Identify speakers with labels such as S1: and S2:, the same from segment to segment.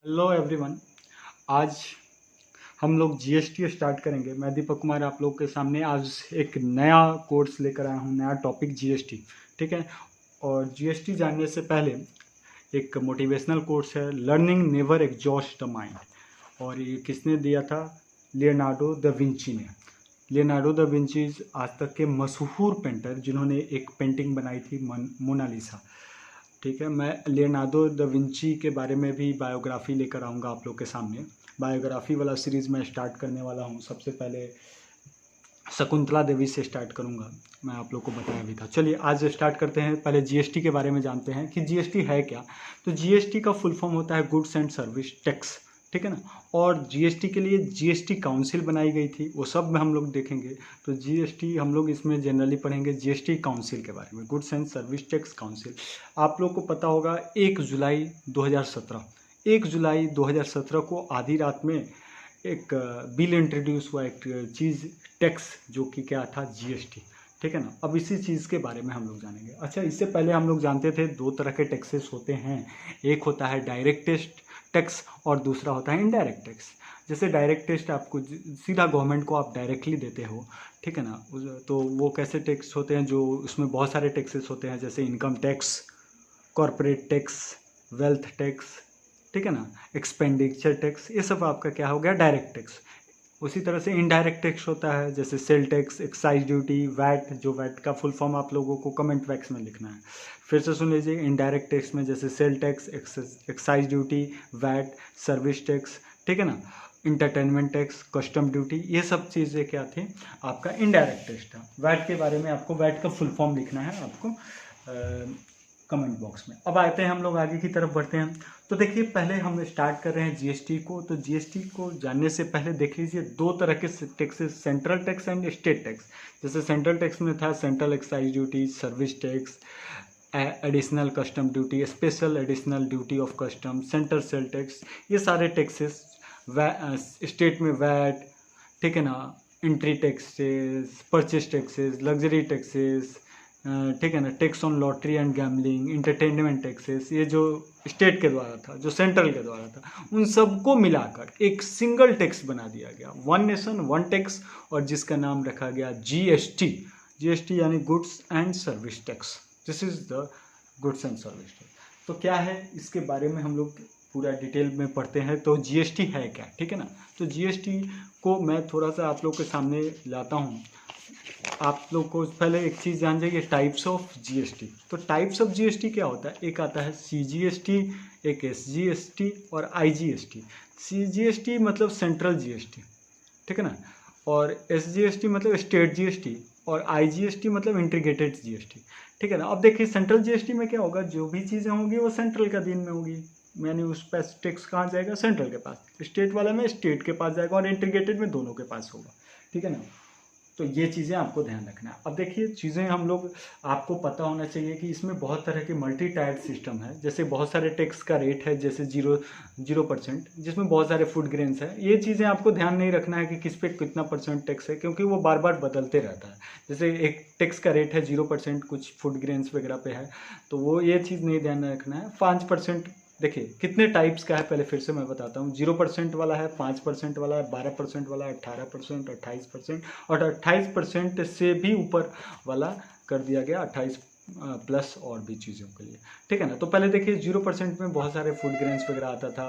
S1: Hello everyone. आज हम लोग जीएसटी स्टार्ट करेंगे। मैं दीपक कुमार आप लोग के सामने आज एक नया कोर्स लेकर आया हूँ, नया टॉपिक जीएसटी। ठीक है। और जीएसटी जानने से पहले एक मोटिवेशनल कोर्स है, learning never exhaust the mind. और ये किसने दिया था? लियोनार्डो दा विंची ने। लियोनार्डो दा विंची आज तक के मशहूर पेंटर जिन्होंने एक पेंटिंग बनाई थी मोनालिसा। ठीक है। मैं लियोनार्डो दा विंची के बारे में भी बायोग्राफी लेकर आऊँगा आप लोग के सामने। बायोग्राफी वाला सीरीज़ मैं स्टार्ट करने वाला हूँ। सबसे पहले शकुंतला देवी से स्टार्ट करूँगा, मैं आप लोग को बताया भी था। चलिए आज स्टार्ट करते हैं। पहले जीएसटी के बारे में जानते हैं कि जीएसटी है क्या। तो जीएसटी का फुल फॉर्म होता है गुड्स एंड सर्विस टैक्स। ठीक है ना। और जीएसटी के लिए जीएसटी काउंसिल बनाई गई थी, वो सब में हम लोग देखेंगे। तो जीएसटी हम लोग इसमें जनरली पढ़ेंगे जीएसटी काउंसिल के बारे में, goods and service tax council. आप लोग को पता होगा 1 जुलाई 2017, 1 जुलाई 2017 को आधी रात में एक बिल इंट्रोड्यूस हुआ, एक चीज़ टैक्स, जो कि क्या था? जीएसटी। ठीक है ना। अब इसी चीज़ के बारे में हम लोग जानेंगे। अच्छा, इससे पहले हम लोग जानते थे दो तरह के टैक्सेस होते हैं। एक होता है डायरेक्ट टैक्स और दूसरा होता है इनडायरेक्ट टैक्स। जैसे डायरेक्ट टैक्स आपको सीधा गवर्नमेंट को आप डायरेक्टली देते हो। ठीक है ना। तो वो कैसे टैक्स होते हैं? जो उसमें बहुत सारे टैक्सेस होते हैं, जैसे income tax, corporate tax, wealth tax. ठीक है ना। एक्सपेंडिचर टैक्स, ये सब आपका क्या हो गया? Direct tax. उसी तरह से इनडायरेक्ट टैक्स होता है, जैसे sale tax, excise duty, VAT. जो वैट का फुल फॉर्म आप लोगों को कमेंट बॉक्स में लिखना है। फिर से सुन लीजिए। इनडायरेक्ट टैक्स में जैसे sale tax, excise duty, VAT, service tax. ठीक है ना। इंटरटेनमेंट टैक्स, कस्टम ड्यूटी, ये सब चीज़ें क्या थी? आपका इनडायरेक्ट टैक्स था। वैट के बारे में आपको वैट का फुल फॉर्म लिखना है आपको कमेंट बॉक्स में। अब आते हैं हम लोग आगे की तरफ बढ़ते हैं। तो देखिए, पहले हम स्टार्ट कर रहे हैं जीएसटी को। तो जीएसटी को जानने से पहले देख लीजिए दो तरह के taxes, central tax and state tax. जैसे सेंट्रल टैक्स में था central excise duty, service tax, additional custom duty, special additional duty of custom, central sale tax. ये सारे टैक्सेस। स्टेट में वैट। ठीक है ना। Entry taxes, purchase taxes, luxury taxes. ठीक है ना। Tax on lottery and gambling, entertainment taxes, ये जो स्टेट के द्वारा था, जो सेंट्रल के द्वारा था, उन सबको मिलाकर एक सिंगल टैक्स बना दिया गया, वन नेशन वन टैक्स, और जिसका नाम रखा गया जीएसटी। जीएसटी यानी goods and service tax. This is the goods and service tax. तो क्या है इसके बारे में हम लोग पूरा डिटेल में पढ़ते हैं। तो जीएसटी है क्या? ठीक है ना। तो जीएसटी को मैं थोड़ा सा आप लोग के सामने लाता हूँ। आप लोग को पहले एक चीज़ जान जाइए, टाइप्स ऑफ जीएसटी। तो टाइप्स ऑफ जीएसटी क्या होता है? एक आता है सीजीएसटी, एक एसजीएसटी और आईजीएसटी। सीजीएसटी मतलब सेंट्रल जीएसटी। ठीक है ना। और एसजीएसटी मतलब स्टेट जीएसटी, और आईजीएसटी मतलब इंटीग्रेटेड जीएसटी। ठीक है ना। अब देखिए सेंट्रल जीएसटी में क्या होगा? जो भी चीज़ें होंगी वो सेंट्रल का दिन में होगी, यानी उस पर टैक्स कहाँ जाएगा? सेंट्रल के पास। स्टेट वाला में स्टेट के पास जाएगा, और इंटीग्रेटेड में दोनों के पास होगा। ठीक है ना। तो ये चीज़ें आपको ध्यान रखना है। अब देखिए चीज़ें हम लोग, आपको पता होना चाहिए कि इसमें बहुत तरह के मल्टी टायर्ड सिस्टम है। जैसे बहुत सारे टैक्स का रेट है, जैसे 0% जिसमें बहुत सारे फूड ग्रेन्स हैं। ये चीज़ें आपको ध्यान नहीं रखना है कि किस पे कितना परसेंट टैक्स है, क्योंकि वो बार बार बदलते रहता है। जैसे एक टैक्स का रेट है 0%, कुछ फूड ग्रेन्स वगैरह पे है, तो वो ये चीज़ नहीं ध्यान रखना है। 5%। देखिए कितने टाइप्स का है, पहले फिर से मैं बताता हूँ। 0% वाला है, 5% वाला है, 12% वाला है, 18%, 28%, और 28% से भी ऊपर वाला कर दिया गया 28 प्लस और भी चीज़ों के लिए। ठीक है ना। तो पहले देखिए 0% में बहुत सारे फूड ग्रेन्स वगैरह आता था,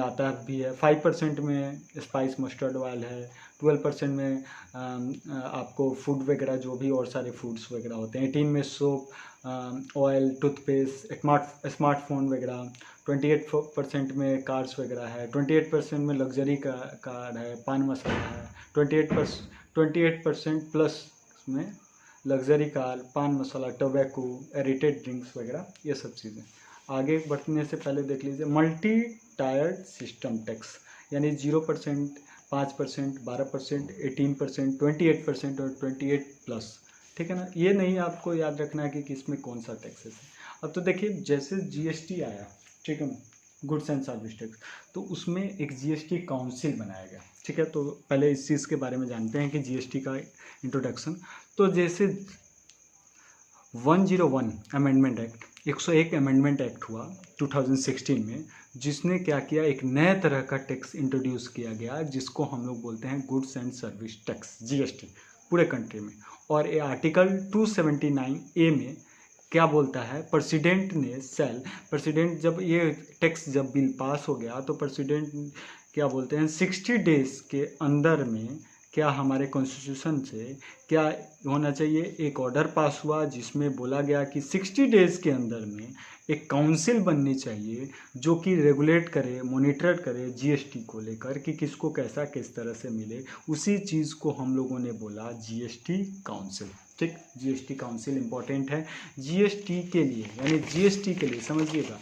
S1: आता भी है। 5% में स्पाइस मस्टर्ड ऑयल है। 12% में आपको फूड वगैरह जो भी और सारे फूड्स वगैरह होते हैं। 18 में सोप, ऑयल, टूथपेस्ट, स्मार्टफोन वगैरह। 28% में कार्स वगैरह है। 28% में लग्जरी का कार है, पान मसाला है। 28% प्लस में लग्जरी कार, पान मसाला, टोबैको, एरिटेड ड्रिंक्स वगैरह, ये सब चीज़ें। आगे बढ़ने से पहले देख लीजिए मल्टी टायर्ड सिस्टम टैक्स, यानी 0%, 5%, 12%, 18%, 28% और 28 प्लस। ठीक है ना। ये नहीं आपको याद रखना है कि किस में कौन सा टैक्सेस है। अब तो देखिए जैसे जीएसटी आया, ठीक है ना, गुड्स एंड सर्विस टैक्स, तो उसमें एक जीएसटी काउंसिल बनाया गया। ठीक है। तो पहले इस चीज़ के बारे में जानते हैं कि जीएसटी का इंट्रोडक्शन। तो जैसे 101 अमेंडमेंट एक्ट, 101 अमेंडमेंट एक्ट हुआ 2016 में, जिसने क्या किया, एक नए तरह का टैक्स इंट्रोड्यूस किया गया जिसको हम लोग बोलते हैं goods and service tax, GST, पूरे कंट्री में। और ये आर्टिकल 279A में क्या बोलता है, प्रेसिडेंट जब ये टैक्स जब बिल पास हो गया तो प्रेसिडेंट क्या बोलते हैं 60 डेज के अंदर में क्या हमारे कॉन्स्टिट्यूशन से क्या होना चाहिए, एक ऑर्डर पास हुआ जिसमें बोला गया कि 60 डेज के अंदर में एक काउंसिल बननी चाहिए जो कि रेगुलेट करे, मॉनिटर करे जीएसटी को लेकर कि किसको कैसा किस तरह से मिले। उसी चीज़ को हम लोगों ने बोला जीएसटी काउंसिल। ठीक, जीएसटी काउंसिल इंपॉर्टेंट है जीएसटी के लिए, यानी जीएसटी के लिए समझिएगा,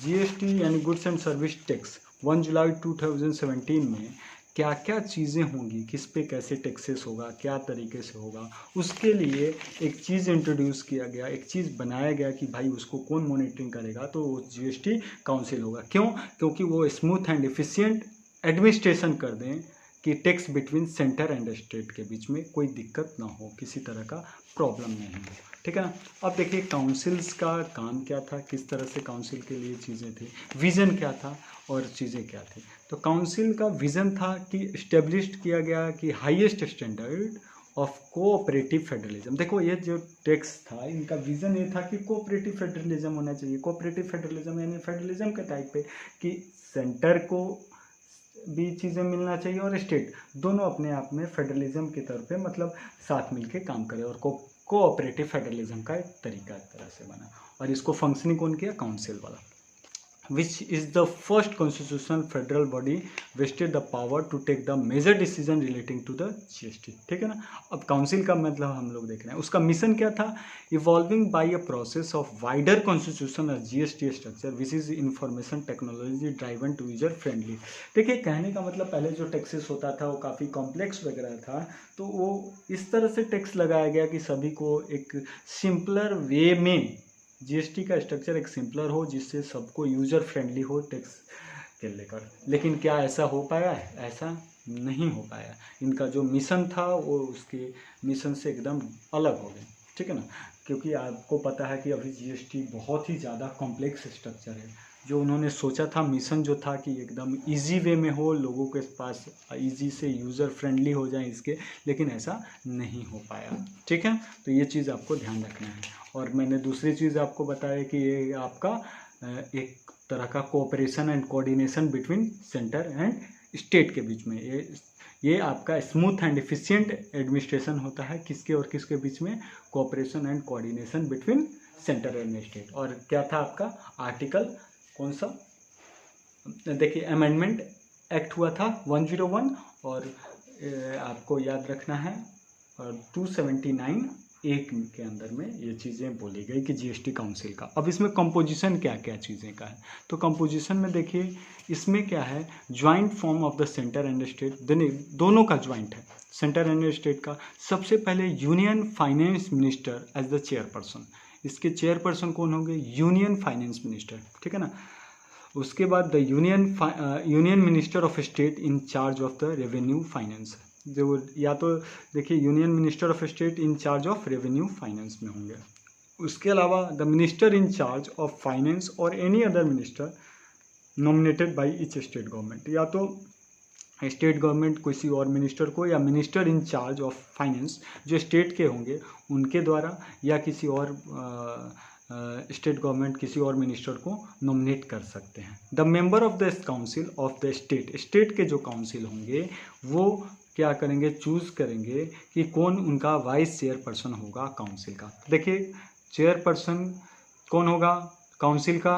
S1: जीएसटी यानी गुड्स एंड सर्विस टैक्स 1 जुलाई 2017 में क्या क्या चीज़ें होंगी, किस पे कैसे टैक्सेस होगा, क्या तरीके से होगा, उसके लिए एक चीज़ इंट्रोड्यूस किया गया, एक चीज़ बनाया गया कि भाई उसको कौन मॉनिटरिंग करेगा, तो वो जीएसटी काउंसिल होगा। क्यों? क्योंकि वो स्मूथ एंड एफिशिएंट एडमिनिस्ट्रेशन कर दें कि tax between centre and state के बीच में कोई दिक्कत ना हो, किसी तरह का प्रॉब्लम नहीं हो। ठीक है ना। अब देखिए काउंसिल्स का काम क्या था, किस तरह से काउंसिल के लिए चीज़ें थी, विज़न क्या था और चीज़ें क्या थी। तो काउंसिल का विज़न था कि इस्टेब्लिश किया गया कि highest standard of cooperative federalism. देखो ये जो टैक्स था, इनका विज़न ये था कि कोऑपरेटिव फेडरलिज्म होना चाहिए। कोऑपरेटिव फेडरलिज्म यानी फेडरलिज्म के टाइप पे कि सेंटर को भी चीज़ें मिलना चाहिए और स्टेट दोनों अपने आप में फेडरलिज्म के तौर पे मतलब साथ मिलके काम करें, और कोऑपरेटिव फेडरलिज्म का एक तरीका इस तरह से बना। और इसको फंक्शनिंग कौन किया, काउंसिल वाला, which is the first constitutional federal body vested the power to take the major decision relating to the GST। ठीक है ना। अब काउंसिल का मतलब हम लोग देख रहे हैं, उसका मिशन क्या था, evolving by a process of wider constitution और GST structure which is information technology driven to user friendly. देखिए कहने का मतलब पहले जो टैक्सेस होता था वो काफ़ी कॉम्प्लेक्स वगैरह था, तो वो इस तरह से टैक्स लगाया गया कि सभी को एक सिंपलर वे में जीएसटी का स्ट्रक्चर एक सिंपलर हो जिससे सबको यूजर फ्रेंडली हो टैक्स के लेकर। लेकिन क्या ऐसा हो पाया है? ऐसा नहीं हो पाया। इनका जो मिशन था वो उसके मिशन से एकदम अलग हो गए। ठीक है ना, क्योंकि आपको पता है कि अभी जीएसटी बहुत ही ज़्यादा कॉम्प्लेक्स स्ट्रक्चर है। जो उन्होंने सोचा था, मिशन जो था कि एकदम इजी वे में हो, लोगों के पास इजी से यूज़र फ्रेंडली हो जाए इसके, लेकिन ऐसा नहीं हो पाया। ठीक है, तो ये चीज़ आपको ध्यान रखना है। और मैंने दूसरी चीज़ आपको बताया कि ये आपका एक तरह का cooperation and coordination between centre and state के बीच में, ये आपका स्मूथ एंड एफिशिएंट एडमिनिस्ट्रेशन होता है किसके और किसके बीच में, cooperation and coordination between centre and state. और क्या था आपका आर्टिकल कौन सा, देखिए अमेंडमेंट एक्ट हुआ था 101, और आपको याद रखना है, और 279A के अंदर में ये चीज़ें बोली गई कि जीएसटी काउंसिल का। अब इसमें कंपोजिशन क्या क्या चीज़ें का है, तो कंपोजिशन में देखिए इसमें क्या है, joint form of the centre and state, दोनों का ज्वाइंट है, सेंटर एंड स्टेट का। सबसे पहले union finance minister as the chairperson, इसके चेयरपर्सन कौन होंगे, यूनियन फाइनेंस मिनिस्टर। ठीक है ना। उसके बाद the union minister of state in charge of the revenue finance, जो या तो देखिए union minister of state in charge of revenue finance में होंगे। उसके अलावा the minister in charge of finance और any other minister nominated by each state government, या तो स्टेट गवर्नमेंट किसी और मिनिस्टर को, या minister in charge of finance जो स्टेट के होंगे उनके द्वारा, या किसी और स्टेट गवर्नमेंट किसी और मिनिस्टर को नॉमिनेट कर सकते हैं। The member of the council of the state के जो काउंसिल होंगे वो क्या करेंगे, चूज़ करेंगे कि कौन उनका वाइस चेयरपर्सन होगा काउंसिल का। देखिए चेयरपर्सन कौन होगा काउंसिल का,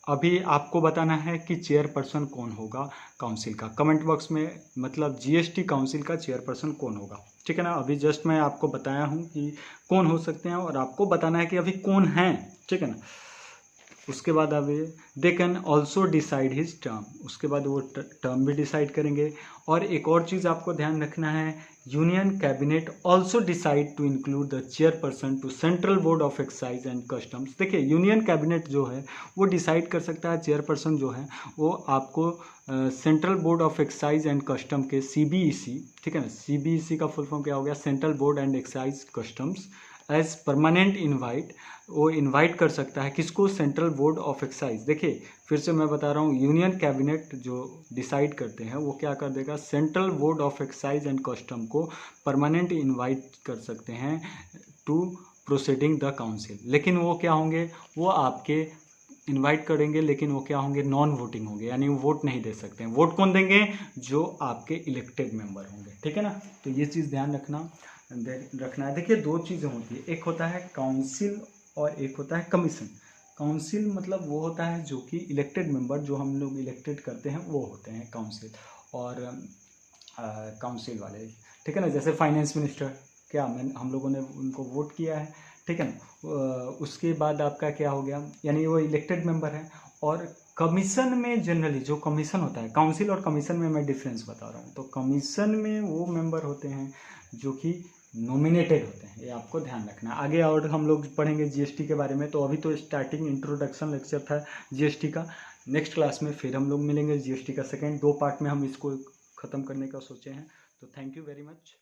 S1: अभी आपको बताना है कि चेयरपर्सन कौन होगा काउंसिल का। कमेंट बॉक्स में मतलब जीएसटी काउंसिल का चेयरपर्सन कौन होगा। ठीक है ना। अभी जस्ट मैं आपको बताया हूँ कि कौन हो सकते हैं, और आपको बताना है कि अभी कौन हैं। ठीक है ना। उसके बाद अब they can also decide his term, उसके बाद वो टर्म भी डिसाइड करेंगे। और एक और चीज़ आपको ध्यान रखना है, union cabinet also decide to include the chairperson to central board of excise and customs. देखिए यूनियन कैबिनेट जो है वो डिसाइड कर सकता है, चेयरपर्सन जो है वो आपको central board of excise and custom के CBEC, ठीक है ना, CBEC का फुल फॉर्म क्या हो गया, central board and excise customs as permanent invite, वो इनवाइट कर सकता है किसको, सेंट्रल बोर्ड ऑफ एक्साइज। देखिए फिर से मैं बता रहा हूँ, यूनियन कैबिनेट जो डिसाइड करते हैं वो क्या कर देगा, central board of excise and custom को परमानेंट इनवाइट कर सकते हैं टू प्रोसीडिंग द काउंसिल। लेकिन वो क्या होंगे, वो आपके इनवाइट करेंगे लेकिन वो क्या होंगे, नॉन वोटिंग होंगे, यानी वो वोट नहीं दे सकते हैं। वोट कौन देंगे, जो आपके इलेक्टेड मेंबर होंगे, ठीक है ना। तो ये चीज़ ध्यान रखना है। देखिए दो चीज़ें होती है, एक होता है काउंसिल और एक होता है कमीशन। काउंसिल मतलब वो होता है जो कि इलेक्टेड मेंबर, जो हम लोग इलेक्टेड करते हैं वो होते हैं काउंसिल। और काउंसिल वाले, ठीक है ना, जैसे फाइनेंस मिनिस्टर, क्या हम लोगों ने उनको वोट किया है, ठीक है ना। उसके बाद आपका क्या हो गया, यानी वो इलेक्टेड मेंबर है। और कमीशन में जनरली जो कमीशन होता है, काउंसिल और कमीशन में मैं डिफरेंस बता रहा हूँ। तो कमीशन में वो मेंबर होते हैं जो कि नॉमिनेटेड होते हैं, ये आपको ध्यान रखना है। आगे और हम लोग पढ़ेंगे जीएसटी के बारे में। तो अभी तो स्टार्टिंग इंट्रोडक्शन लेक्चर था जीएसटी का। नेक्स्ट क्लास में फिर हम लोग मिलेंगे जीएसटी का सेकेंड, 2 पार्ट में हम इसको ख़त्म करने का सोचे हैं। तो थैंक यू वेरी मच।